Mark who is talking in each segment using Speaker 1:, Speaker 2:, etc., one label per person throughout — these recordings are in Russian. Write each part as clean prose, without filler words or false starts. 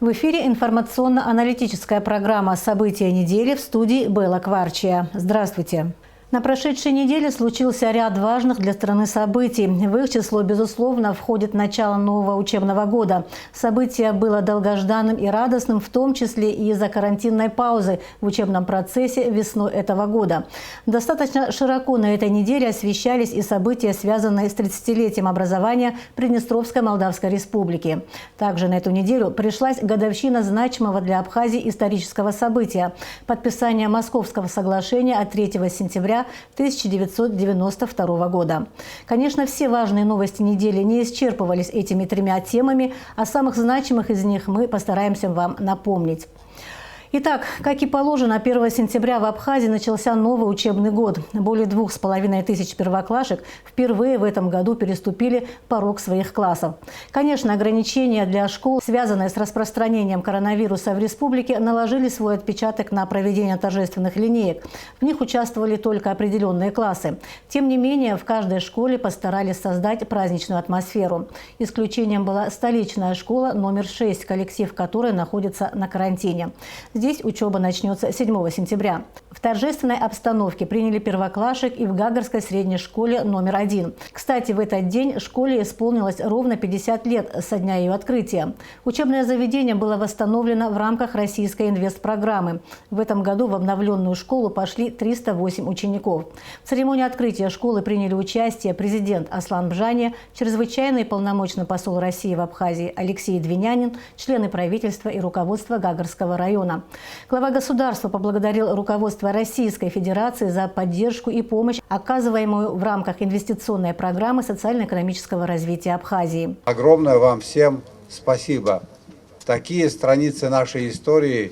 Speaker 1: В эфире информационно-аналитическая программа «События недели» в студии Белла Кварчия. Здравствуйте. На прошедшей неделе случился ряд важных для страны событий. В их число, безусловно, входит начало нового учебного года. Событие было долгожданным и радостным, в том числе и из-за карантинной паузы в учебном процессе весной этого года. Достаточно широко на этой неделе освещались и события, связанные с 30-летием образования Приднестровской Молдавской Республики. Также на эту неделю пришлась годовщина значимого для Абхазии исторического события – подписание Московского соглашения от 3 сентября 1992 года. Конечно, все важные новости недели не исчерпывались этими тремя темами, а самых значимых из них мы постараемся вам напомнить. Итак, как и положено, 1 сентября в Абхазии начался новый учебный год. Более 2500 первоклашек впервые в этом году переступили порог своих классов. Конечно, ограничения для школ, связанные с распространением коронавируса в республике, наложили свой отпечаток на проведение торжественных линеек. В них участвовали только определенные классы. Тем не менее, в каждой школе постарались создать праздничную атмосферу. Исключением была столичная школа номер 6, коллектив которой находится на карантине. Здесь учеба начнется 7 сентября. В торжественной обстановке приняли первоклашек и в Гагарской средней школе номер 1. Кстати, в этот день школе исполнилось ровно 50 лет со дня ее открытия. Учебное заведение было восстановлено в рамках российской инвестпрограммы. В этом году в обновленную школу пошли 308 учеников. В церемонии открытия школы приняли участие президент Аслан Бжания, чрезвычайный и полномочный посол России в Абхазии Алексей Двинянин, члены правительства и руководства Гагарского района. Глава государства поблагодарил руководство Российской Федерации за поддержку и помощь, оказываемую в рамках инвестиционной программы социально-экономического развития Абхазии.
Speaker 2: Огромное вам всем спасибо. Такие страницы нашей истории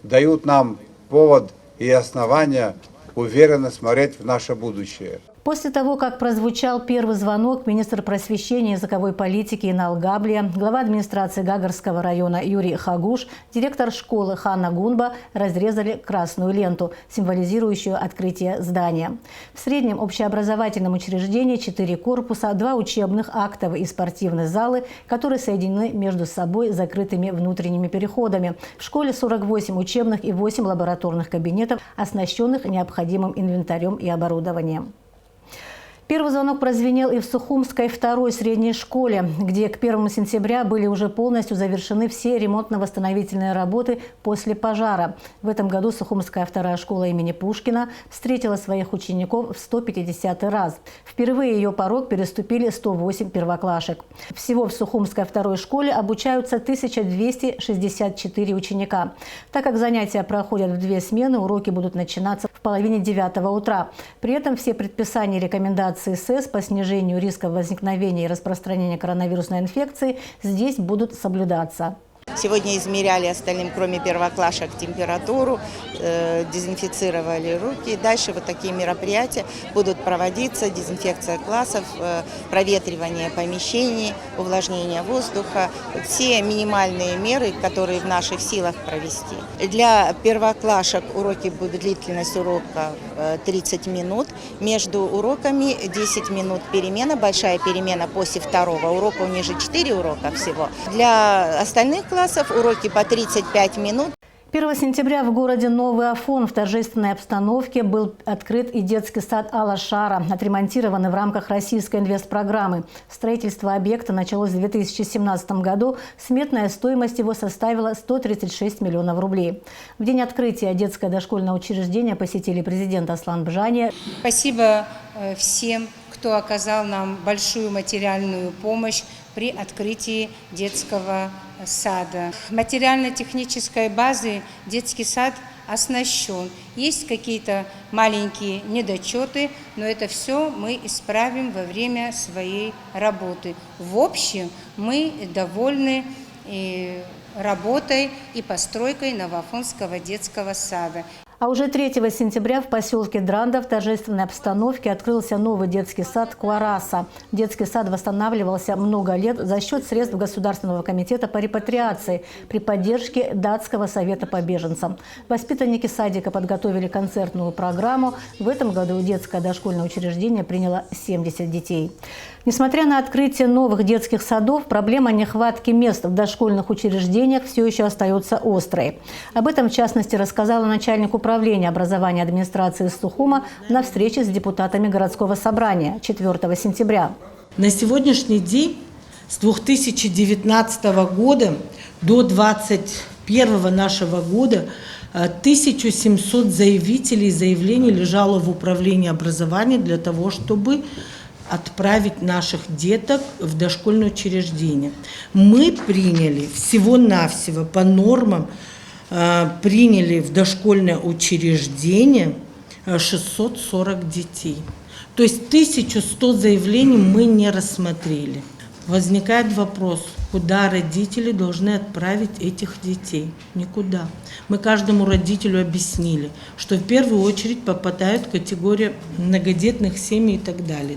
Speaker 2: дают нам повод и основания уверенно смотреть в наше будущее.
Speaker 1: После того, как прозвучал первый звонок, министр просвещения и языковой политики Инал Габлия, глава администрации Гагарского района Юрий Хагуш, директор школы Ханна Гунба разрезали красную ленту, символизирующую открытие здания. В среднем общеобразовательном учреждении 4 корпуса, 2 учебных, актовые и спортивные залы, которые соединены между собой закрытыми внутренними переходами. В школе 48 учебных и 8 лабораторных кабинетов, оснащенных необходимым инвентарем и оборудованием. Первый звонок прозвенел и в Сухумской второй средней школе, где к 1 сентября были уже полностью завершены все ремонтно-восстановительные работы после пожара. В этом году Сухумская вторая школа имени Пушкина встретила своих учеников в 150-й раз. Впервые ее порог переступили 108 первоклашек. Всего в Сухумской второй школе обучаются 1264 ученика. Так как занятия проходят в 2 смены, уроки будут начинаться в половине 9 утра. При этом все предписания и рекомендации СС по снижению риска возникновения и распространения коронавирусной инфекции здесь будут соблюдаться.
Speaker 3: Сегодня измеряли остальным, кроме первоклашек, температуру, дезинфицировали руки. Дальше вот такие мероприятия будут проводиться: дезинфекция классов, проветривание помещений, увлажнение воздуха. Все минимальные меры, которые в наших силах провести. Для первоклашек уроки будут, длительность урока 30 минут. Между уроками 10 минут перемена, большая перемена после второго урока, у них же 4 урока всего. Для остальных классов уроки по 35 минут.
Speaker 1: 1 сентября в городе Новый Афон в торжественной обстановке был открыт и детский сад Алашара, отремонтированный в рамках российской инвестпрограммы. Строительство объекта началось в 2017 году. Сметная стоимость его составила 136 миллионов рублей. В день открытия детское дошкольное учреждение посетили президент Аслан Бжания.
Speaker 4: Спасибо всем, кто оказал нам большую материальную помощь при открытии детского сада. Материально-технической базы детский сад оснащен. Есть какие-то маленькие недочеты, но это все мы исправим во время своей работы. В общем, мы довольны работой и постройкой Новоафонского детского сада.
Speaker 1: А уже 3 сентября в поселке Дранда в торжественной обстановке открылся новый детский сад Куараса. Детский сад восстанавливался много лет за счет средств Государственного комитета по репатриации при поддержке Датского совета по беженцам. Воспитанники садика подготовили концертную программу. В этом году детское дошкольное учреждение приняло 70 детей. Несмотря на открытие новых детских садов, проблема нехватки мест в дошкольных учреждениях все еще остается острой. Об этом, в частности, рассказала начальник управления образования администрации Сухума на встрече с депутатами городского собрания 4 сентября.
Speaker 5: На сегодняшний день с 2019 года до 2021 нашего года 1700 заявителей и заявлений лежало в управлении образования для того, чтобы отправить наших деток в дошкольное учреждение. Мы приняли всего-навсего по нормам, приняли в дошкольное учреждение 640 детей. То есть 1100 заявлений мы не рассмотрели. Возникает вопрос, куда родители должны отправить этих детей? Никуда. Мы каждому родителю объяснили, что в первую очередь попадают в категорию многодетных семей и так далее.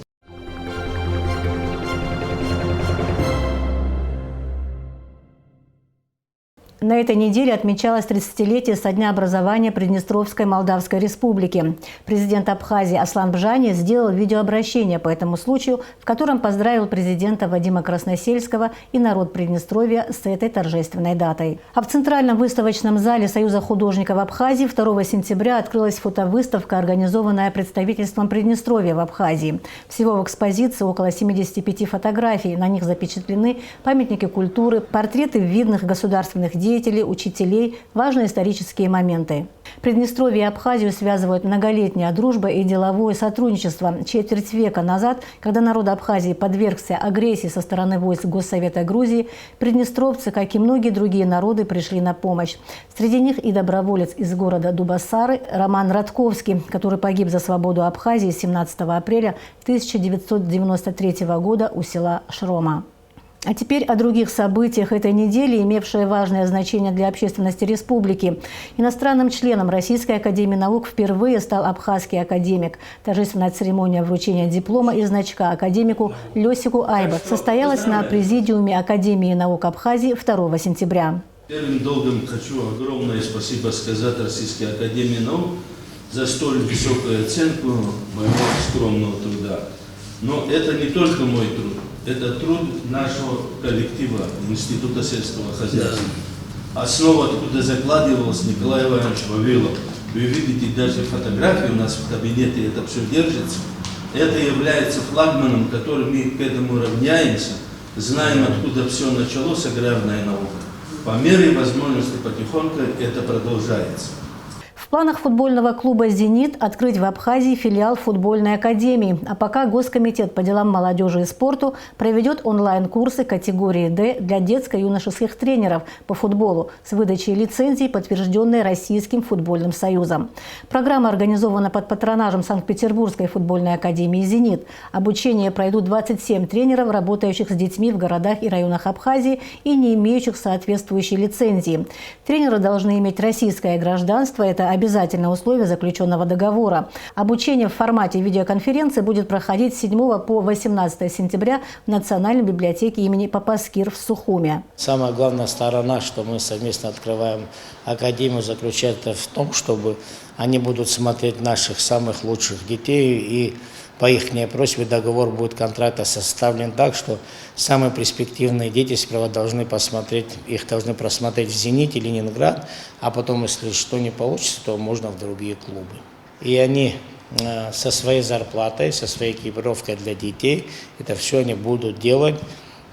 Speaker 1: На этой неделе отмечалось 30-летие со дня образования Приднестровской Молдавской Республики. Президент Абхазии Аслан Бжани сделал видеообращение по этому случаю, в котором поздравил президента Вадима Красносельского и народ Приднестровья с этой торжественной датой. А в Центральном выставочном зале Союза художников Абхазии 2 сентября открылась фотовыставка, организованная представительством Приднестровья в Абхазии. Всего в экспозиции около 75 фотографий. На них запечатлены памятники культуры, портреты видных государственных деятелей, учителей, важные исторические моменты. Приднестровье и Абхазию связывают многолетняя дружба и деловое сотрудничество. Четверть века назад, когда народ Абхазии подвергся агрессии со стороны войск Госсовета Грузии, приднестровцы, как и многие другие народы, пришли на помощь. Среди них и доброволец из города Дубасары Роман Радковский, который погиб за свободу Абхазии 17 апреля 1993 года у села Шрома. А теперь о других событиях этой недели, имевшие важное значение для общественности республики. Иностранным членом Российской академии наук впервые стал абхазский академик. Торжественная церемония вручения диплома и значка академику Лёсику Айба состоялась на президиуме Академии наук Абхазии 2 сентября.
Speaker 6: Первым долгом хочу огромное спасибо сказать Российской академии наук за столь высокую оценку моего скромного труда. Но это не только мой труд. Это труд нашего коллектива Института сельского хозяйства. Основа, откуда закладывался Николай Иванович Вавилов. Вы видите даже фотографии у нас в кабинете, это все держится. Это является флагманом, которым мы к этому равняемся. Знаем, откуда все началось, аграрная наука. По мере возможности потихоньку это продолжается.
Speaker 1: В планах футбольного клуба «Зенит» открыть в Абхазии филиал футбольной академии. А пока Госкомитет по делам молодежи и спорту проведет онлайн-курсы категории «Д» для детско-юношеских тренеров по футболу с выдачей лицензий, подтвержденной Российским футбольным союзом. Программа организована под патронажем Санкт-Петербургской футбольной академии «Зенит». Обучение пройдут 27 тренеров, работающих с детьми в городах и районах Абхазии и не имеющих соответствующей лицензии. Тренеры должны иметь российское гражданство. Это обязательное условие заключенного договора. Обучение в формате видеоконференции будет проходить с 7 по 18 сентября в Национальной библиотеке имени Папаскир в Сухуме.
Speaker 7: Самая главная сторона, что мы совместно открываем академию, заключается в том, чтобы они будут смотреть наших самых лучших детей, и по их просьбе договор будет контракта составлен так, что самые перспективные дети сперва должны посмотреть, их должны просмотреть в «Зените», Ленинград, а потом, если что не получится, то можно в другие клубы. И они со своей зарплатой, со своей экипировкой для детей, это все они будут делать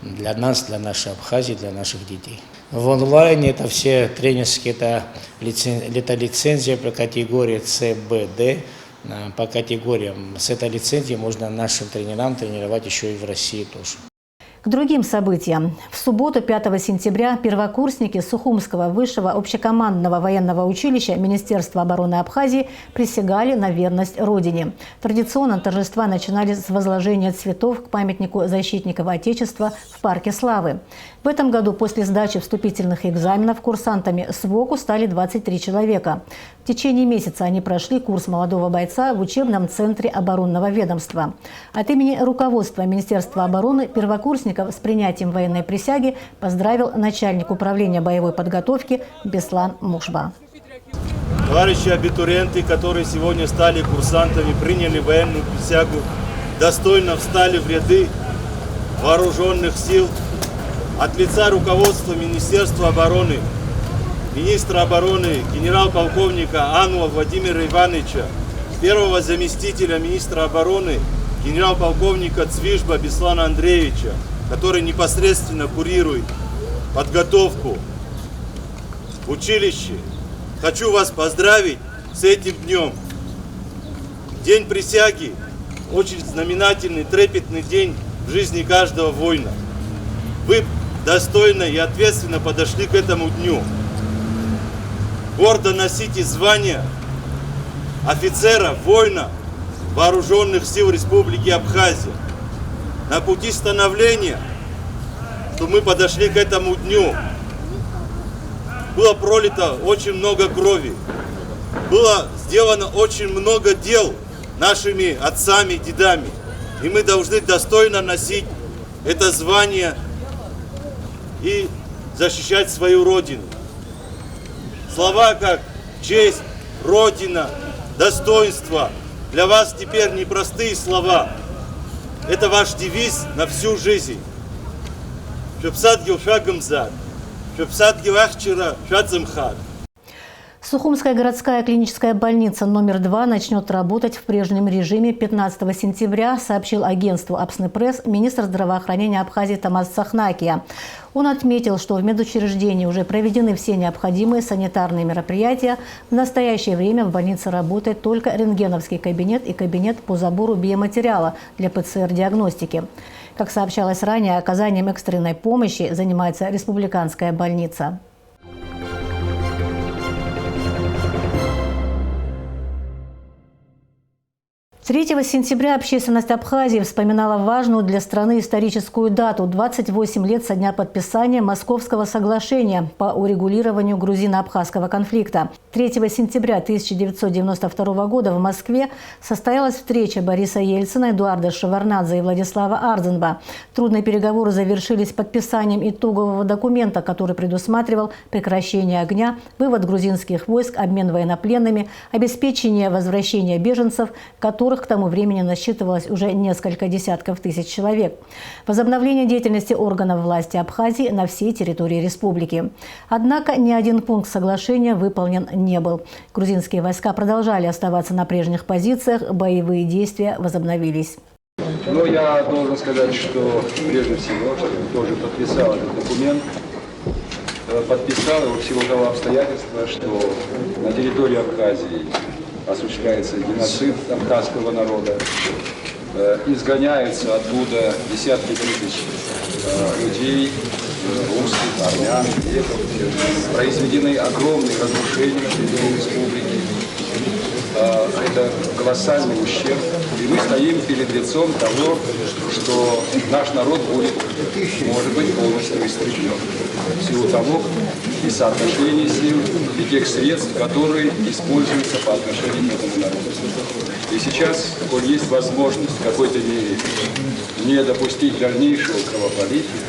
Speaker 7: для нас, для нашей Абхазии, для наших детей. В онлайне это все тренерские, это лицензия по категории С, Б, Д. По категориям с этой лицензией можно нашим тренерам тренировать еще и в России тоже.
Speaker 1: К другим событиям. В субботу, 5 сентября, первокурсники Сухумского высшего общекомандного военного училища Министерства обороны Абхазии присягали на верность Родине. Традиционно торжества начинались с возложения цветов к памятнику защитников Отечества в Парке Славы. В этом году после сдачи вступительных экзаменов курсантами СВОКу стали 23 человека. В течение месяца они прошли курс молодого бойца в учебном центре оборонного ведомства. От имени руководства Министерства обороны первокурсников с принятием военной присяги поздравил начальник управления боевой подготовки Беслан Мушба.
Speaker 8: Товарищи абитуриенты, которые сегодня стали курсантами, приняли военную присягу, достойно встали в ряды вооруженных сил, от лица руководства Министерства обороны, министра обороны генерал-полковника Ануа Владимира Ивановича, первого заместителя министра обороны генерал-полковника Цвижба Беслана Андреевича, который непосредственно курирует подготовку в училище. Хочу вас поздравить с этим днем. День присяги – очень знаменательный, трепетный день в жизни каждого воина. Вы достойно и ответственно подошли к этому дню. Гордо носите звание офицера, воина Вооруженных сил Республики Абхазия. На пути становления, что мы подошли к этому дню, было пролито очень много крови, было сделано очень много дел нашими отцами и дедами, и мы должны достойно носить это звание и защищать свою Родину. Слова как честь, Родина, достоинство для вас теперь непростые слова. Это ваш девиз на всю жизнь. Шепсадгил шагамзад, шепсадгил ахчера шадзамхад.
Speaker 1: Сухумская городская клиническая больница номер 2 начнет работать в прежнем режиме 15 сентября, сообщил агентству Апсны Пресс министр здравоохранения Абхазии Тамаз Сахнакия. Он отметил, что в медучреждении уже проведены все необходимые санитарные мероприятия. В настоящее время в больнице работает только рентгеновский кабинет и кабинет по забору биоматериала для ПЦР-диагностики. Как сообщалось ранее, оказанием экстренной помощи занимается республиканская больница. 3 сентября общественность Абхазии вспоминала важную для страны историческую дату – 28 лет со дня подписания Московского соглашения по урегулированию грузино-абхазского конфликта. 3 сентября 1992 года в Москве состоялась встреча Бориса Ельцина, Эдуарда Шеварднадзе и Владислава Ардзенба. Трудные переговоры завершились подписанием итогового документа, который предусматривал прекращение огня, вывод грузинских войск, обмен военнопленными, обеспечение возвращения беженцев, которых к тому времени насчитывалось уже несколько десятков тысяч человек. Возобновление деятельности органов власти Абхазии на всей территории республики. Однако ни один пункт соглашения выполнен не был. Грузинские войска продолжали оставаться на прежних позициях, боевые действия возобновились.
Speaker 9: Но я должен сказать, что прежде всего, что тоже подписал этот документ, подписал его в силу того обстоятельства, что на территории Абхазии осуществляется геноцид абхазского народа, изгоняются оттуда десятки тысяч людей, русских, армян, произведены огромные разрушения в территории республики. Это колоссальный ущерб, и мы стоим перед лицом того, что наш народ будет, может быть, полностью истреблен в силу того и соотношения сил, и тех средств, которые используются по отношению к этому народу. И сейчас, коль есть возможность в какой-то мере не допустить дальнейшего кровопролития,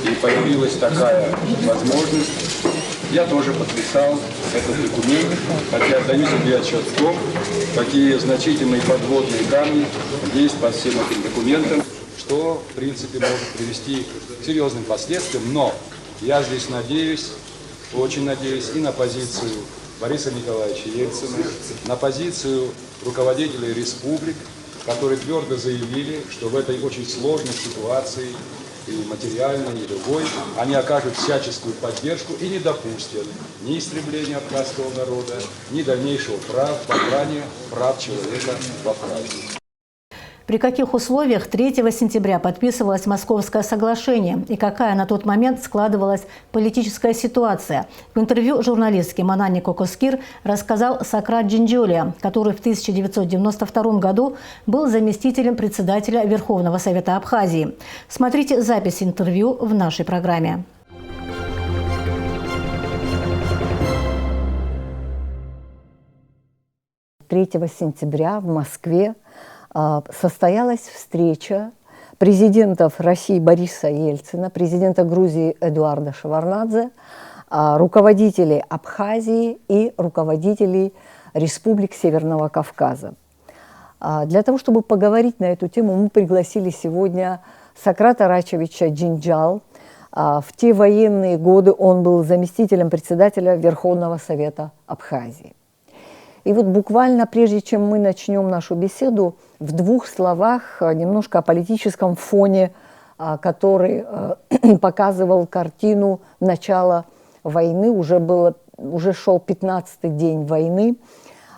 Speaker 9: и появилась такая возможность, я тоже подписал этот документ, хотя отдаю себе отчет в том, какие значительные подводные камни есть по всем этим документам, что, в принципе, может привести к серьезным последствиям. Но я здесь надеюсь, очень надеюсь и на позицию Бориса Николаевича Ельцина, на позицию руководителей республик, которые твердо заявили, что в этой очень сложной ситуации, и материальной, и другой, они окажут всяческую поддержку и не допустят ни истребления абхазского народа, ни дальнейшего попрания прав человека в Абхазии.
Speaker 1: При каких условиях 3 сентября подписывалось Московское соглашение и какая на тот момент складывалась политическая ситуация? В интервью журналистке Манани Кокоскир рассказал Сократ Джинджолия, который в 1992 году был заместителем председателя Верховного Совета Абхазии. Смотрите запись интервью в нашей программе.
Speaker 10: 3 сентября в Москве состоялась встреча президентов России Бориса Ельцина, президента Грузии Эдуарда Шеварднадзе, руководителей Абхазии и руководителей республик Северного Кавказа. Для того, чтобы поговорить на эту тему, мы пригласили сегодня Сократа Рачевича Джинджал. В те военные годы он был заместителем председателя Верховного Совета Абхазии. И вот буквально прежде чем мы начнем нашу беседу, в двух словах немножко о политическом фоне, который показывал картину начала войны. Уже шел 15-й день войны.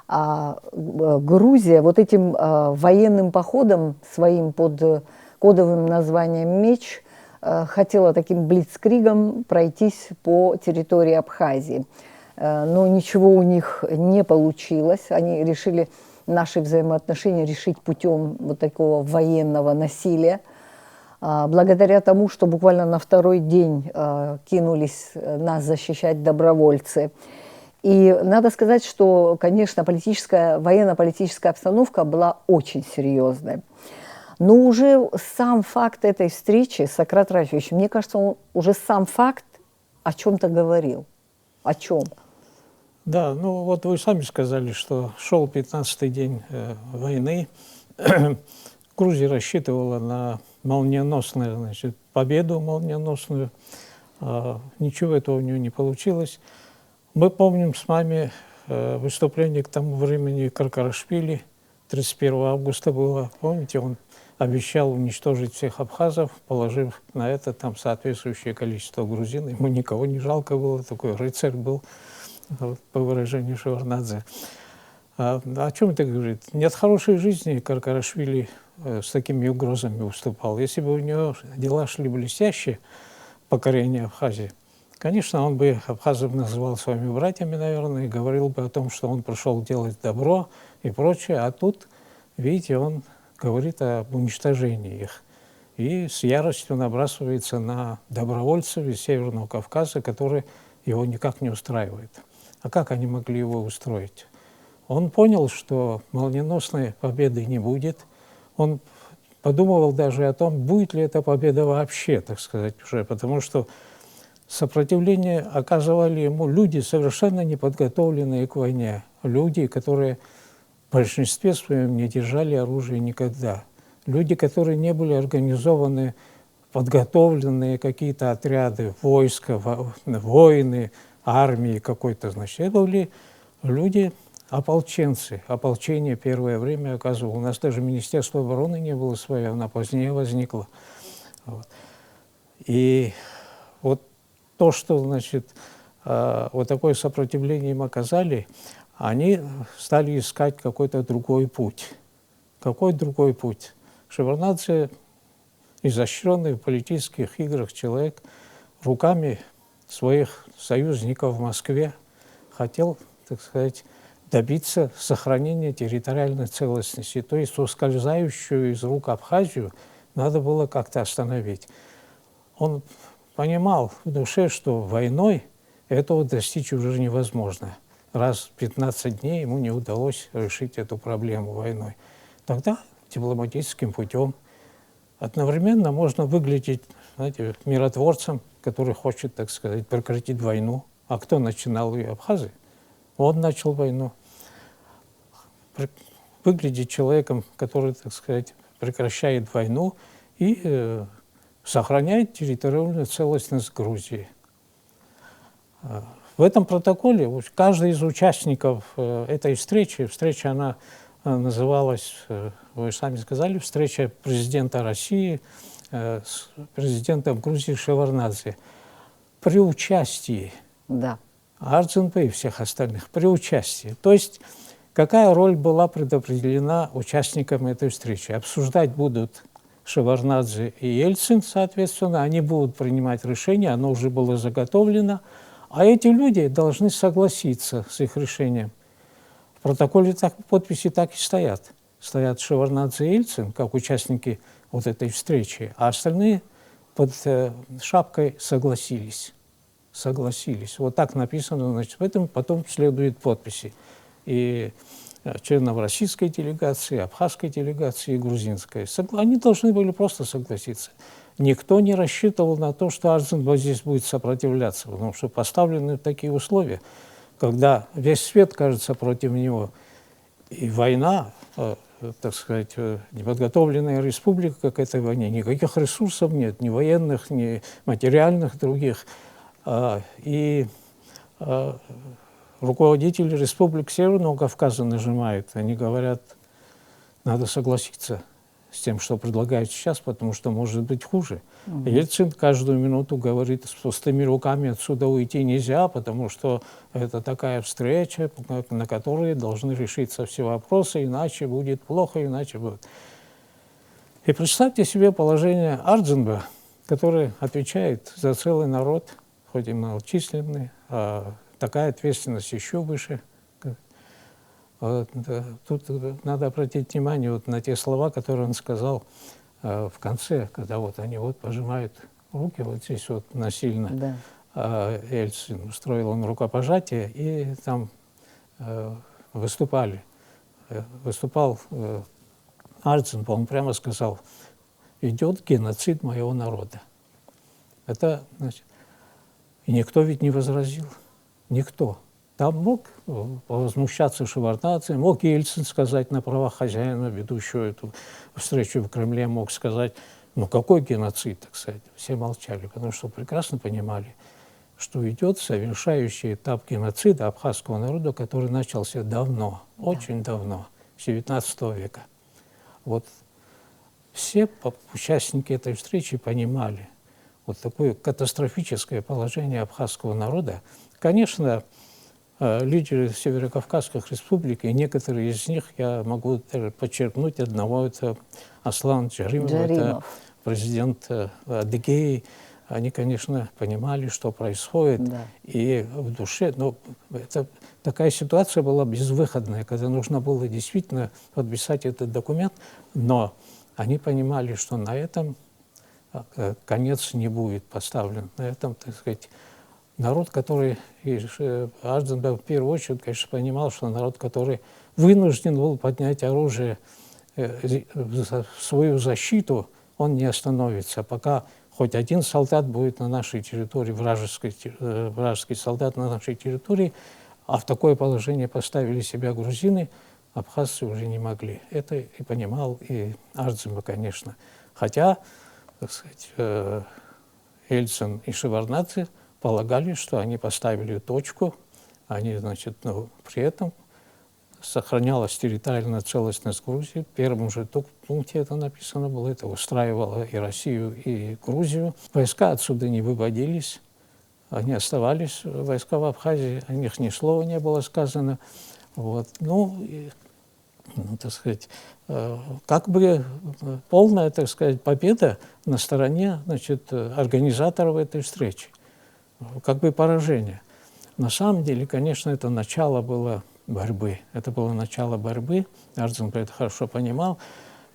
Speaker 10: Грузия вот этим военным походом своим под кодовым названием «Меч» хотела таким блицкригом пройтись по территории Абхазии. Но ничего у них не получилось. Они решили наши взаимоотношения решить путем вот такого военного насилия. Благодаря тому, что буквально на второй день кинулись нас защищать добровольцы. И надо сказать, что, конечно, военно-политическая обстановка была очень серьезной. Но уже сам факт этой встречи, Сократ Рачевич, мне кажется, уже сам факт о чем-то говорил. О чем?
Speaker 11: Да, ну вот вы сами сказали, что шел 15-й день войны. Грузия рассчитывала на молниеносную, значит, победу молниеносную. Ничего этого у нее не получилось. Мы помним с вами выступление к тому времени Каркарашвили. 31 августа было. Помните, он обещал уничтожить всех абхазов, положив на это там соответствующее количество грузин. Ему никого не жалко было, такой рыцарь был, по выражению Шеварднадзе. О чем это говорит? Нет хорошей жизни Каркарашвили с такими угрозами выступал. Если бы у него дела шли блестяще, покорение Абхазии, конечно, он бы абхазов называл своими братьями, наверное, и говорил бы о том, что он пришел делать добро и прочее. А тут, видите, он говорит об уничтожении их. И с яростью набрасывается на добровольцев из Северного Кавказа, которые его никак не устраивают. А как они могли его устроить? Он понял, что молниеносной победы не будет. Он подумывал даже о том, будет ли эта победа вообще, так сказать, уже, потому что сопротивление оказывали ему люди, совершенно неподготовленные к войне. Люди, которые в большинстве своем не держали оружие никогда. Люди, которые не были организованы, подготовленные какие-то отряды, войска, воины, армии какой-то, значит. Это были люди, ополченцы. Ополчение первое время оказывало. У нас даже Министерство обороны не было свое, оно позднее возникло. Вот. И вот то, что, значит, вот такое сопротивление им оказали, они стали искать какой-то другой путь. Какой другой путь? Шеварднадзе, изощренный в политических играх человек, руками своих союзников в Москве хотел, так сказать, добиться сохранения территориальной целостности. То есть ускользающую из рук Абхазию надо было как-то остановить. Он понимал в душе, что войной этого достичь уже невозможно. Раз в 15 дней ему не удалось решить эту проблему войной. Тогда дипломатическим путем одновременно можно выглядеть, знаете, миротворцем, который хочет, так сказать, прекратить войну. А кто начинал ее? Абхазы. Он начал войну. Выглядеть человеком, который, так сказать, прекращает войну и сохраняет территориальную целостность Грузии. В этом протоколе каждый из участников этой встреча она называлась, вы сами сказали, встреча президента России с президентом Грузии Шеварднадзе. При участии Ардзинпе и всех остальных, при участии. То есть какая роль была предопределена участникам этой встречи? Обсуждать будут Шеварднадзе и Ельцин, соответственно, они будут принимать решение, оно уже было заготовлено, а эти люди должны согласиться с их решением. В протоколе подписи так и стоят. Стоят Шеварднадзе и Ельцин, как участники вот этой встречи, а остальные под шапкой согласились. Согласились. Вот так написано, значит, в этом потом следуют подписи. И членов российской делегации, абхазской делегации и грузинской. Они должны были просто согласиться. Никто не рассчитывал на то, что Ардзинпе здесь будет сопротивляться, потому что поставлены такие условия, когда весь свет кажется против него. И война так сказать, неподготовленная республика к этой войне. Никаких ресурсов нет, ни военных, ни материальных других. И руководители республик Северного Кавказа нажимают. Они говорят, надо согласиться с тем, что предлагают сейчас, потому что может быть хуже. Ельцин каждую минуту говорит, с пустыми руками отсюда уйти нельзя, потому что это такая встреча, на которой должны решиться все вопросы, иначе будет плохо, иначе будет. И представьте себе положение Ардзинба, который отвечает за целый народ, хоть и малочисленный, а такая ответственность еще выше. Тут надо обратить внимание вот на те слова, которые он сказал в конце, когда вот они вот пожимают руки, вот здесь вот насильно. Да. Ельцин устроил он рукопожатие, и там выступал Ардзинба, он прямо сказал, идет геноцид моего народа. Это, значит, и никто ведь не возразил, никто. Там мог возмущаться Шеварднадзе, мог Ельцин сказать на правах хозяина, ведущего эту встречу в Кремле, мог сказать, ну какой геноцид, так сказать. Все молчали, потому что прекрасно понимали, что идет совершающий этап геноцида абхазского народа, который начался давно, очень давно, с XIX века. Вот все участники этой встречи понимали вот такое катастрофическое положение абхазского народа. Конечно, лидеры северокавказских республик, и некоторые из них, я могу даже подчеркнуть одного, это Аслан Джаримов, это президент Адыгеи, они, конечно, понимали, что происходит, да. И в душе, ну, это такая ситуация была безвыходная, когда нужно было действительно подписать этот документ, но они понимали, что на этом конец не будет поставлен, на этом, так сказать, народ, который, Ардзинба в первую очередь, конечно, понимал, что народ, который вынужден был поднять оружие в свою защиту, он не остановится, пока хоть один солдат будет на нашей территории, вражеский солдат на нашей территории, а в такое положение поставили себя грузины, абхазцы уже не могли. Это и понимал и Ардзинба, конечно. Хотя, так сказать, Ельцин и Шеварднадзе полагали, что они поставили точку, они, значит, ну, при этом сохранялась территориальная целостность Грузии. В первом же пункте это написано было, это устраивало и Россию, и Грузию. Войска отсюда не выводились, они оставались, войска в Абхазии, о них ни слова не было сказано. Вот. Ну, так сказать, как бы полная, так сказать, победа на стороне, значит, организаторов этой встречи. Как бы поражение. На самом деле, конечно, это начало было борьбы. Это было начало борьбы. Ардзинба это хорошо понимал.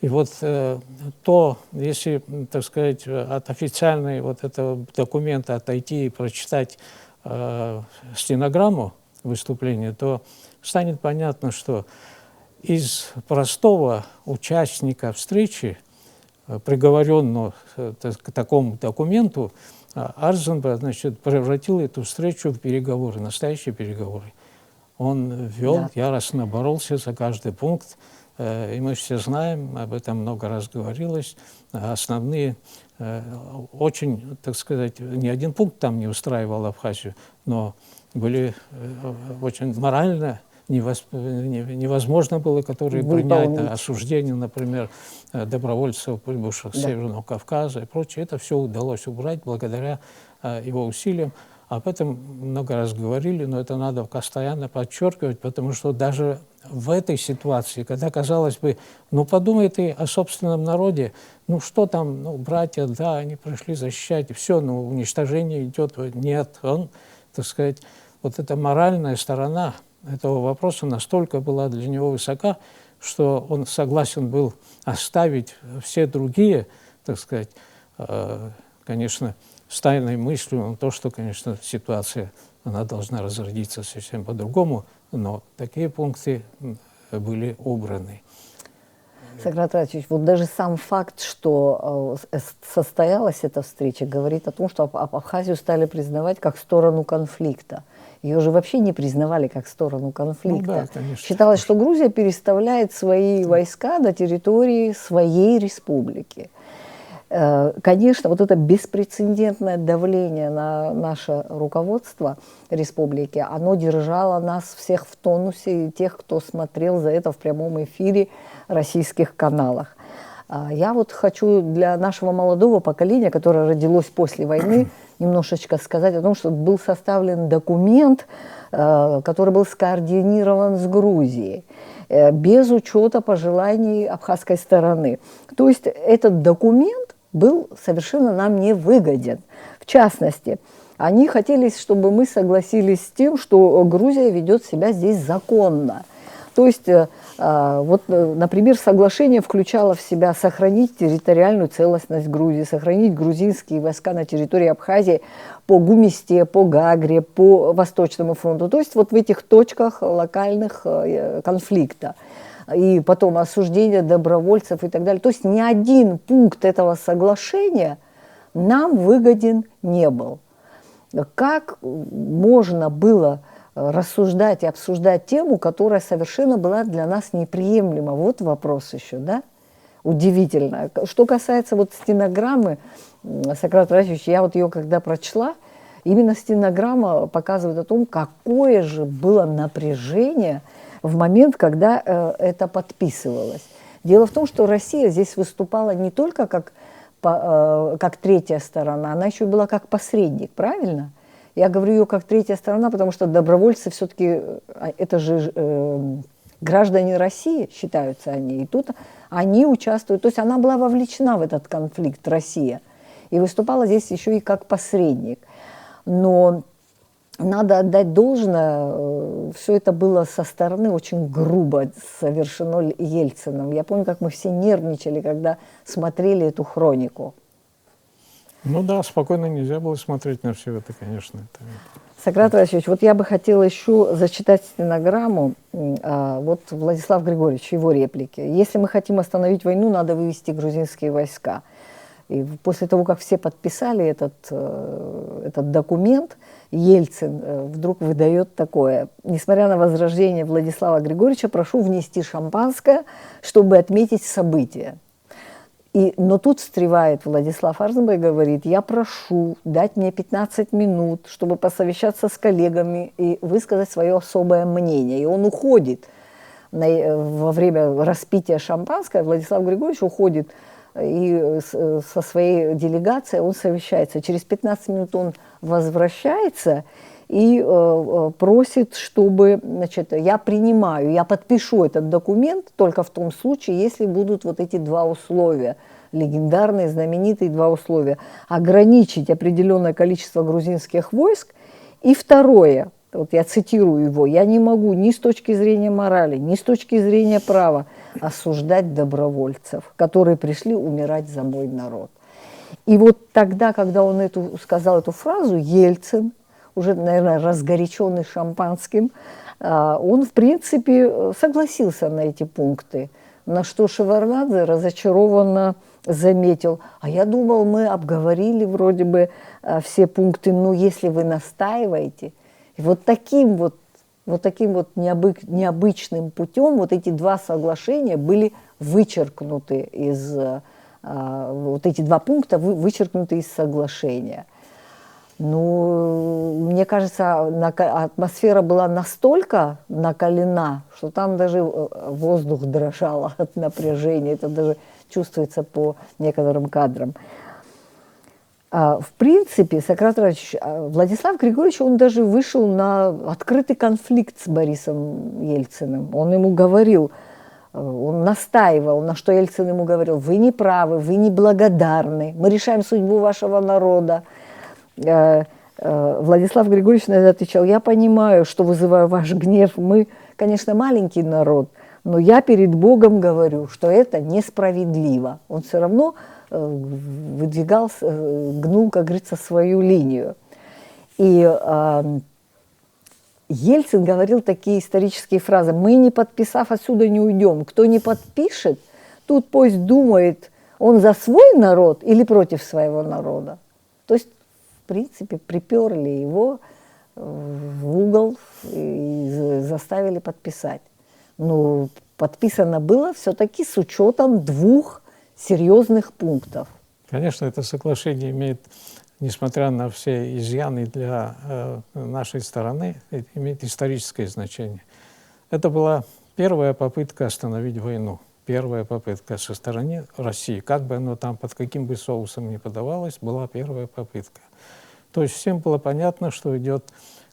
Speaker 11: И вот то, если, так сказать, от официальной вот этого документа отойти и прочитать стенограмму выступления, то станет понятно, что из простого участника встречи, приговоренного к такому документу, Ардзинба, значит, превратил эту встречу в переговоры, настоящие переговоры. Он вел, яростно боролся за каждый пункт, и мы все знаем, об этом много раз говорилось, основные, очень, так сказать, ни один пункт там не устраивал Абхазию, но были очень морально невозможно было, которые принять осуждение, например, добровольцев, прибывших с Северного Кавказа и прочее. Это все удалось убрать благодаря его усилиям. Об этом много раз говорили, но это надо постоянно подчеркивать, потому что даже в этой ситуации, когда, казалось бы, ну подумай ты о собственном народе, ну что там, ну братья, да, они пришли защищать, и все, ну уничтожение идет. Нет, он, так сказать, вот эта моральная сторона этого вопроса настолько была для него высока, что он согласен был оставить все другие, так сказать, конечно, с тайной мыслью на то, что, конечно, ситуация, она должна разродиться совсем по-другому, но такие пункты были убраны.
Speaker 10: Сократ Ратович, вот даже сам факт, что состоялась эта встреча, говорит о том, что Абхазию стали признавать как сторону конфликта. Ее же вообще не признавали как сторону конфликта.
Speaker 11: Ну да, конечно.
Speaker 10: Считалось, что Грузия переставляет свои войска на территории своей республики. Конечно, вот это беспрецедентное давление на наше руководство республики, оно держало нас всех в тонусе, и тех, кто смотрел за это в прямом эфире российских каналах. Я вот хочу для нашего молодого поколения, которое родилось после войны, немножечко сказать о том, что был составлен документ, который был скоординирован с Грузией, без учета пожеланий абхазской стороны. То есть этот документ был совершенно нам не выгоден. В частности, они хотели, чтобы мы согласились с тем, что Грузия ведет себя здесь законно. То есть, вот, например, соглашение включало в себя сохранить территориальную целостность Грузии, сохранить грузинские войска на территории Абхазии по Гумисте, по Гагре, по Восточному фронту. То есть вот в этих точках локальных конфликта. И потом осуждение добровольцев и так далее. То есть ни один пункт этого соглашения нам выгоден не был. Как можно было рассуждать и обсуждать тему, которая совершенно была для нас неприемлема? Вот вопрос еще, да? Удивительно. Что касается вот стенограммы, Сократ Радиевич, я вот ее когда прочла, именно стенограмма показывает о том, какое же было напряжение в момент, когда это подписывалось. Дело в том, что Россия здесь выступала не только как третья сторона, она еще была как посредник, правильно? Я говорю ее как третья сторона, потому что добровольцы все-таки, это же граждане России, считаются они, и тут они участвуют. То есть она была вовлечена в этот конфликт, Россия, и выступала здесь еще и как посредник. Но надо отдать должное, все это было со стороны очень грубо совершено Ельциным. Я помню, как мы все нервничали, когда смотрели эту хронику.
Speaker 11: Ну да, спокойно нельзя было смотреть на все это, конечно.
Speaker 10: Сократ Васильевич, вот я бы хотела еще зачитать стенограмму. Вот Владислав Григорьевич, его реплики. «Если мы хотим остановить войну, надо вывести грузинские войска». И после того, как все подписали этот документ, Ельцин вдруг выдает такое: «Несмотря на возражение Владислава Григорьевича, прошу внести шампанское, чтобы отметить событие». Но тут встревает Владислав Арзенбай и говорит: «Я прошу дать мне 15 минут, чтобы посовещаться с коллегами и высказать свое особое мнение». И он уходит во время распития шампанского. Владислав Григорьевич уходит и со своей делегацией он совещается. Через 15 минут он возвращается и просит, чтобы, значит, я подпишу этот документ только в том случае, если будут вот эти два условия, легендарные, знаменитые два условия: ограничить определенное количество грузинских войск, и второе, вот я цитирую его: «Я не могу ни с точки зрения морали, ни с точки зрения права осуждать добровольцев, которые пришли умирать за мой народ». И вот тогда, когда он сказал эту фразу, Ельцин, уже, наверное, разгоряченный шампанским, он, в принципе, согласился на эти пункты. На что Шеварднадзе разочарованно заметил: «А я думал, мы обговорили вроде бы все пункты, но если вы настаиваете». И вот таким необычным путем вот эти два соглашения были вычеркнуты из, вот эти два пункта вычеркнуты из соглашения. Ну, мне кажется, атмосфера была настолько накалена, что там даже воздух дрожал от напряжения. Это даже чувствуется по некоторым кадрам. В принципе, Сократ Иванович, Владислав Григорьевич, он даже вышел на открытый конфликт с Борисом Ельциным. Он ему говорил, он настаивал, на что Ельцин ему говорил: «Вы не правы, вы не благодарны, мы решаем судьбу вашего народа». Владислав Григорьевич на это отвечал: «Я понимаю, что вызываю ваш гнев. Мы, конечно, маленький народ, но я перед Богом говорю, что это несправедливо». Он все равно гнул, как говорится, свою линию. И Ельцин говорил такие исторические фразы: «Мы, не подписав, отсюда не уйдем. Кто не подпишет, тут пусть думает, он за свой народ или против своего народа». То есть, в принципе, приперли его в угол и заставили подписать. Но подписано было все-таки с учетом 2 серьезных пунктов.
Speaker 11: Конечно, это соглашение имеет, несмотря на все изъяны для нашей стороны, имеет историческое значение. Это была первая попытка остановить войну. Первая попытка со стороны России. Как бы оно там, под каким бы соусом ни подавалось, была первая попытка. То есть всем было понятно, что идет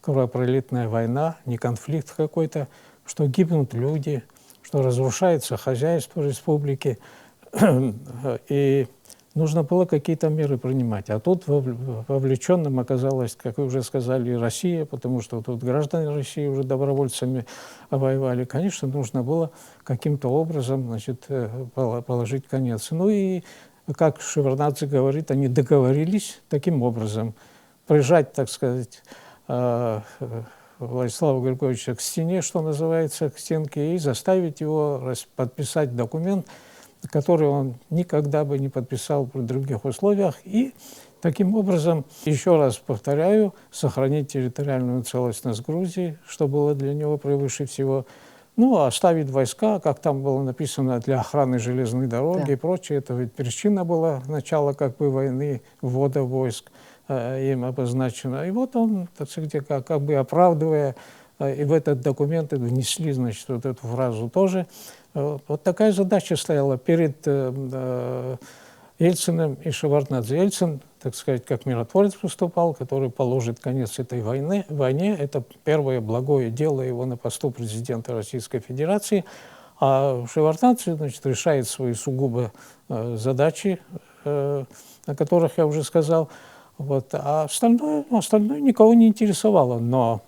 Speaker 11: кровопролитная война, не конфликт какой-то, что гибнут люди, что разрушается хозяйство республики, и нужно было какие-то меры принимать. А тут вовлеченным оказалась, как вы уже сказали, Россия, потому что тут граждане России уже добровольцами воевали. Конечно, нужно было каким-то образом, значит, положить конец. Ну и, как Шеварднадзе говорит, они договорились таким образом прижать, так сказать, Владислава Григорьевича к стене, что называется, к стенке, и заставить его подписать документ, который он никогда бы не подписал при других условиях, и таким образом, еще раз повторяю, сохранить территориальную целостность Грузии, что было для него превыше всего, ну, оставить войска, как там было написано, для охраны железной дороги и прочее. Это ведь причина была начала как бы войны, ввода войск им обозначено. И вот он, так сказать, как бы оправдывая, и в этот документ внесли, значит, вот эту фразу тоже. Вот такая задача стояла перед Ельциным и Шеварднадзе. Ельцин, так сказать, как миротворец выступал, который положит конец этой войне. Это первое благое дело его на посту президента Российской Федерации. А Шеварднадзе, значит, решает свои сугубо задачи, о которых я уже сказал. Вот. А остальное никого не интересовало. Но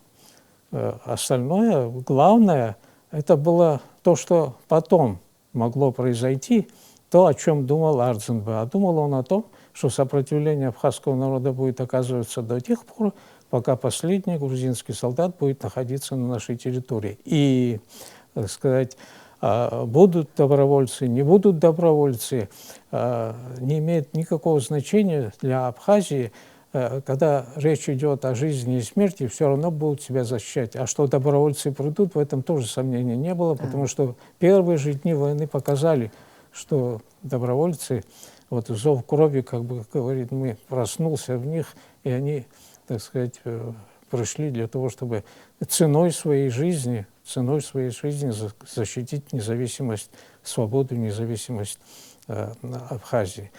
Speaker 11: остальное, главное, это было то, что потом могло произойти, то, о чем думал Ардзинбе. А думал он о том, что сопротивление абхазского народа будет оказываться до тех пор, пока последний грузинский солдат будет находиться на нашей территории. И, так сказать, будут добровольцы, не будут добровольцы, не имеет никакого значения для Абхазии. Когда речь идет о жизни и смерти, все равно будут себя защищать. А что добровольцы придут, в этом тоже сомнений не было, потому что первые же дни войны показали, что добровольцы, вот зов крови, как бы говорит, мы проснулся в них, и они, так сказать, пришли для того, чтобы ценой своей жизни защитить независимость, свободу, независимость Абхазии.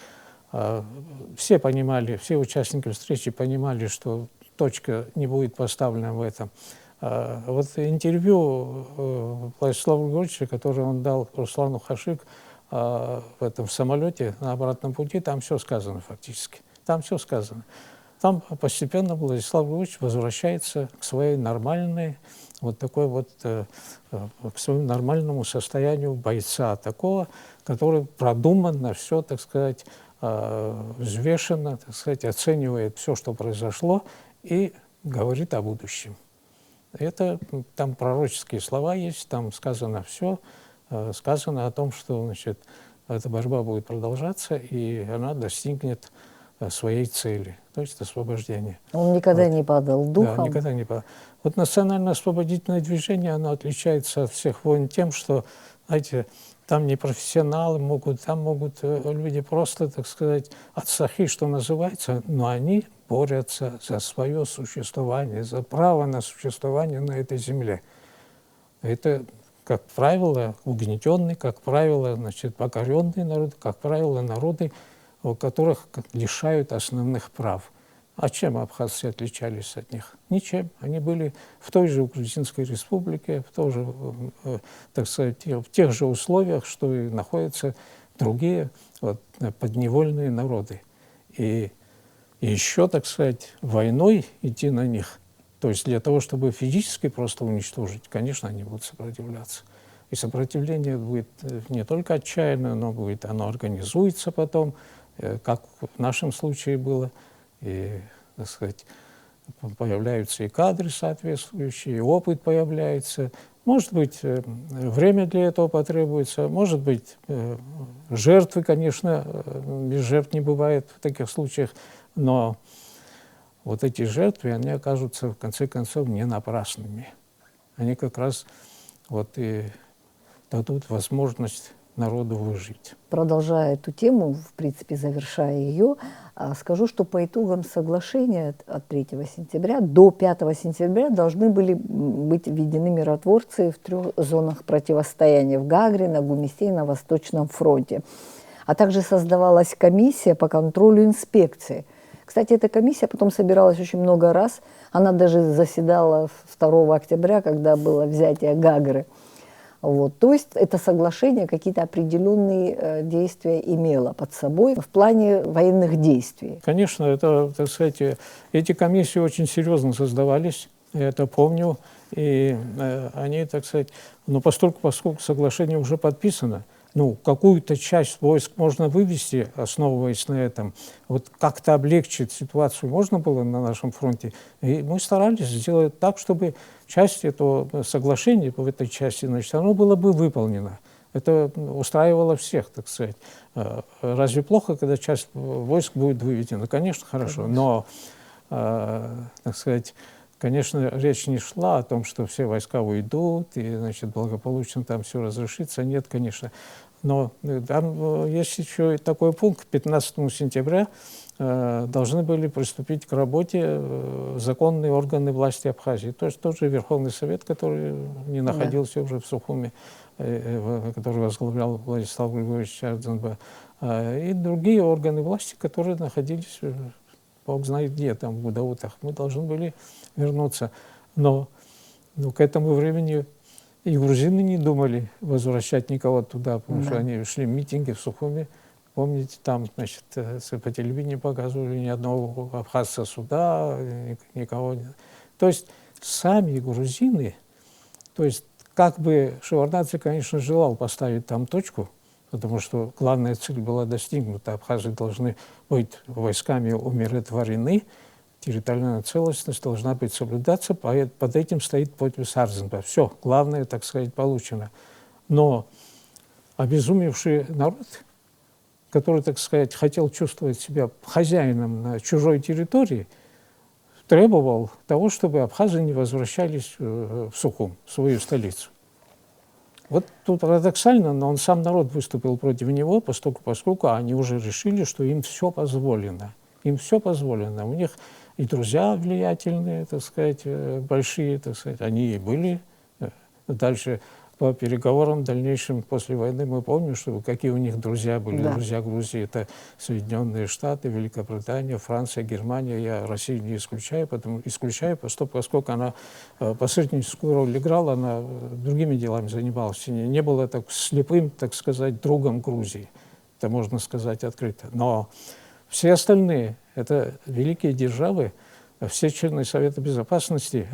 Speaker 11: Все понимали, все участники встречи понимали, что точка не будет поставлена в этом. Вот интервью Владислава Григорьевича, которое он дал Руслану Хашик в этом самолете на обратном пути, там все сказано фактически. Там все сказано. Там постепенно Владислав Григорьевич возвращается к своей нормальной, вот такой вот, к своему нормальному состоянию бойца, такого, который продуманно все, так сказать, взвешенно, так сказать, оценивает все, что произошло, и говорит о будущем. Это там пророческие слова есть, там сказано все, сказано о том, что, значит, эта борьба будет продолжаться, и она достигнет своей цели, то есть освобождения.
Speaker 10: Он никогда не падал духом.
Speaker 11: Да, никогда не падал. Вот национально-освободительное движение, оно отличается от всех войн тем, что, знаете, там не профессионалы могут, там могут люди просто, так сказать, от сахи, что называется, но они борются за свое существование, за право на существование на этой земле. Это, как правило, угнетенные, как правило, значит, покоренные народы, как правило, народы, у которых лишают основных прав. А чем абхазцы отличались от них? Ничем. Они были в той же Грузинской республике, в той же, так сказать, в тех же условиях, что и находятся другие вот, подневольные народы. И еще, так сказать, войной идти на них, то есть для того, чтобы физически просто уничтожить, конечно, они будут сопротивляться. И сопротивление будет не только отчаянное, но будет, оно организуется потом, как в нашем случае было, и, так сказать, появляются и кадры соответствующие, и опыт появляется. Может быть, время для этого потребуется, может быть, жертвы, конечно, без жертв не бывает в таких случаях, но вот эти жертвы, они окажутся в конце концов не напрасными. Они как раз вот и дадут возможность народу выжить.
Speaker 10: Продолжая эту тему, в принципе, завершая ее, скажу, что по итогам соглашения от 3 сентября до 5 сентября должны были быть введены миротворцы в 3 зонах противостояния: в Гагре, на Гумисе и на Восточном фронте. А также создавалась комиссия по контролю инспекции. Кстати, эта комиссия потом собиралась очень много раз. Она даже заседала 2 октября, когда было взятие Гагры. Вот. То есть это соглашение какие-то определенные действия имело под собой в плане военных действий.
Speaker 11: Конечно, это, так сказать, эти комиссии очень серьезно создавались, я это помню, и они, так сказать, но поскольку соглашение уже подписано, ну, какую-то часть войск можно вывести, основываясь на этом, вот как-то облегчить ситуацию можно было на нашем фронте. И мы старались сделать так, чтобы часть этого соглашения в этой части, значит, оно было бы выполнено. Это устраивало всех, так сказать. Разве плохо, когда часть войск будет выведена? Конечно, хорошо, но, так сказать, конечно, речь не шла о том, что все войска уйдут, и, значит, благополучно там все разрешится. Нет, конечно. Но там есть еще и такой пункт. 15 сентября должны были приступить к работе законные органы власти Абхазии. То есть тот же Верховный Совет, который не находился уже в Сухуми, который возглавлял Владислав Григорьевич Чардзенба, и другие органы власти, которые находились, бог знает где, там, в Гудаутах. Мы должны были вернуться. Но к этому времени и грузины не думали возвращать никого туда, потому что они шли митинги в Сухуми. Помните, там, значит, по телевидению показывали ни одного абхазца суда, никого. То есть сами грузины, то есть как бы Шеварднадзе, конечно, желал поставить там точку, потому что главная цель была достигнута. Абхазы должны быть войсками умиротворены, территориальная целостность должна быть соблюдаться, под этим стоит подпись Арзенба. Все, главное, так сказать, получено. Но обезумевший народ, который, так сказать, хотел чувствовать себя хозяином на чужой территории, требовал того, чтобы абхазы не возвращались в Сухум, в свою столицу. Вот тут парадоксально, но сам народ выступил против него, поскольку они уже решили, что им все позволено. Им все позволено. У них и друзья влиятельные, так сказать, большие, так сказать, они и были. Дальше по переговорам дальнейшим после войны мы помним, что какие у них друзья были. Да. Друзья Грузии — это Соединенные Штаты, Великобритания, Франция, Германия. Я Россию не исключаю, поскольку она посредническую роль играла, она другими делами занималась. Не была так слепым, так сказать, другом Грузии. Это можно сказать открыто. Но все остальные — это великие державы, все члены Совета Безопасности,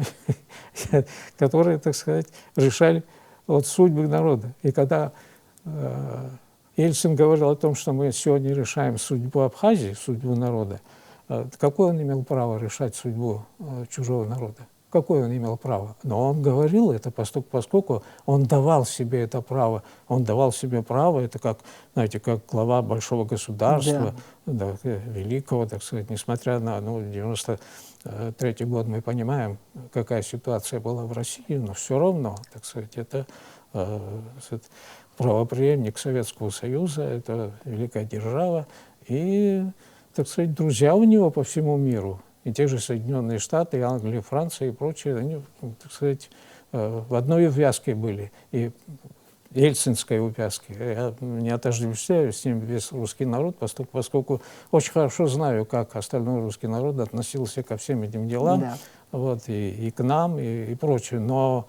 Speaker 11: которые, так сказать, решали вот судьбы народа. И когда Ельцин говорил о том, что мы сегодня решаем судьбу Абхазии, судьбу народа, какое он имел право решать судьбу чужого народа? Какое он имел право? Но он говорил это, поскольку он давал себе это право. Он давал себе право, это как, знаете, как глава большого государства, да, великого, так сказать, несмотря на 93-й год, мы понимаем, какая ситуация была в России, но все равно, так сказать, это правопреемник Советского Союза, это великая держава, и, так сказать, друзья у него по всему миру. И те же Соединенные Штаты, и Англия, Франция и прочие, они, так сказать, в одной увязке были. И ельцинской увязке. Я не отождествляю с ним весь русский народ, поскольку очень хорошо знаю, как остальной русский народ относился ко всем этим делам, вот, и к нам, и прочее. Но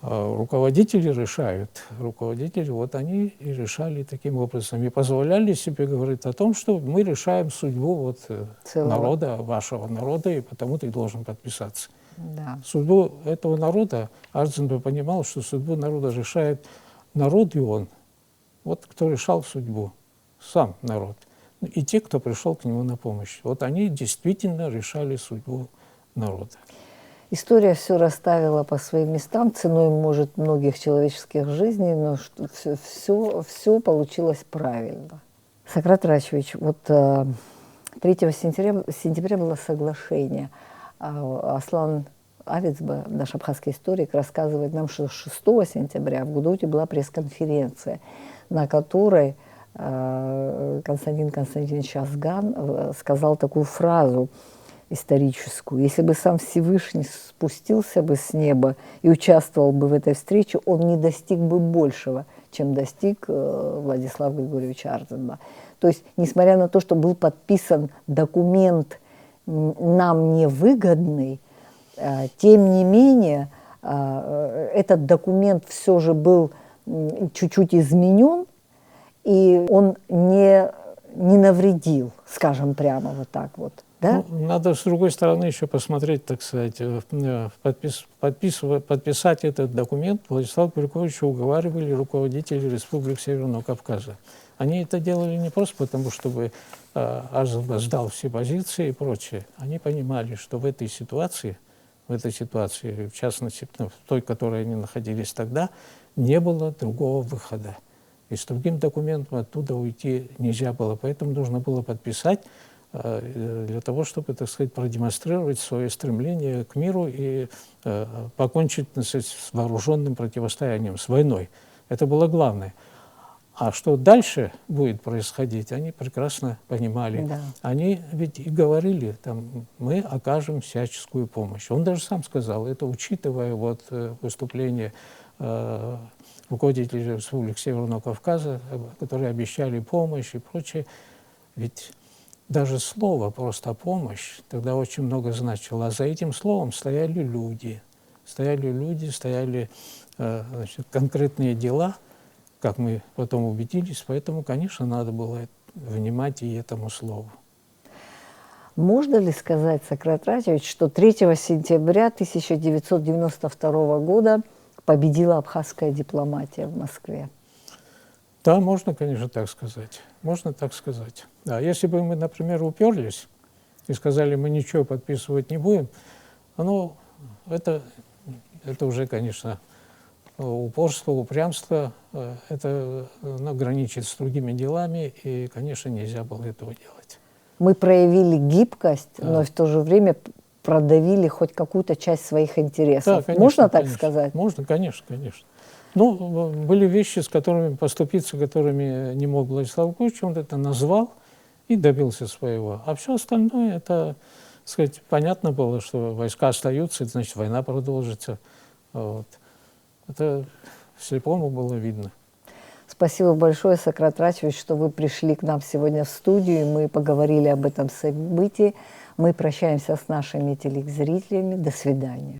Speaker 11: руководители решают. Руководители, вот они и решали таким образом. И позволяли себе говорить о том, что мы решаем судьбу вот народа, вашего народа, и потому ты должен подписаться. Да. Судьбу этого народа, Арзенба понимал, что судьбу народа решает народ, и он. Вот кто решал судьбу, сам народ. И те, кто пришел к нему на помощь. Вот они действительно решали судьбу народа.
Speaker 10: История все расставила по своим местам, ценой, может, многих человеческих жизней, но все получилось правильно. Сократ Рачевич, вот 3 сентября было соглашение. Аслан Авицба, наш абхазский историк, рассказывает нам, что 6 сентября в Гудауте была пресс-конференция, на которой Константин Константинович Азган сказал такую фразу историческую: если бы сам Всевышний спустился бы с неба и участвовал бы в этой встрече, он не достиг бы большего, чем достиг Владислав Григорьевич Арденба. То есть, несмотря на то, что был подписан документ нам невыгодный, тем не менее, этот документ все же был чуть-чуть изменен, и он не навредил, скажем прямо вот так вот. Да?
Speaker 11: Ну, надо, с другой стороны, еще посмотреть, так сказать, подписать этот документ Владислава Григорьевича уговаривали руководители республик Северного Кавказа. Они это делали не просто потому, чтобы Азова сдал все позиции и прочее. Они понимали, что в этой ситуации, в частности, в той, в которой они находились тогда, не было другого выхода. И с другим документом оттуда уйти нельзя было. Поэтому нужно было подписать для того, чтобы, так сказать, продемонстрировать свое стремление к миру и покончить с вооруженным противостоянием, с войной. Это было главное. А что дальше будет происходить, они прекрасно понимали. Да. Они ведь и говорили, там, мы окажем всяческую помощь. Он даже сам сказал, это учитывая вот выступление руководителей республик Северного Кавказа, которые обещали помощь и прочее. Ведь даже слово просто «помощь» тогда очень много значило. А за этим словом стояли люди. Стояли значит, конкретные дела, как мы потом убедились. Поэтому, конечно, надо было внимать и этому слову.
Speaker 10: Можно ли сказать, Сократ Ратевич, что 3 сентября 1992 года победила абхазская дипломатия в Москве?
Speaker 11: Да, можно, конечно, так сказать. Можно так сказать. Да, если бы мы, например, уперлись и сказали, мы ничего подписывать не будем, ну, это уже, конечно, упорство, упрямство, это граничит с другими делами, и, конечно, нельзя было этого делать.
Speaker 10: Мы проявили гибкость, да, но в то же время продавили хоть какую-то часть своих интересов. Да, конечно, можно так сказать?
Speaker 11: Можно, конечно, конечно. Ну, были вещи, с которыми поступиться, которыми не мог Владислав Григорьевич, он это назвал и добился своего. А все остальное, это, так сказать, понятно было, что войска остаются, это значит, война продолжится. Вот. Это слепому было видно.
Speaker 10: Спасибо большое, Сократ Ратевич, что вы пришли к нам сегодня в студию, и мы поговорили об этом событии. Мы прощаемся с нашими телезрителями. До свидания.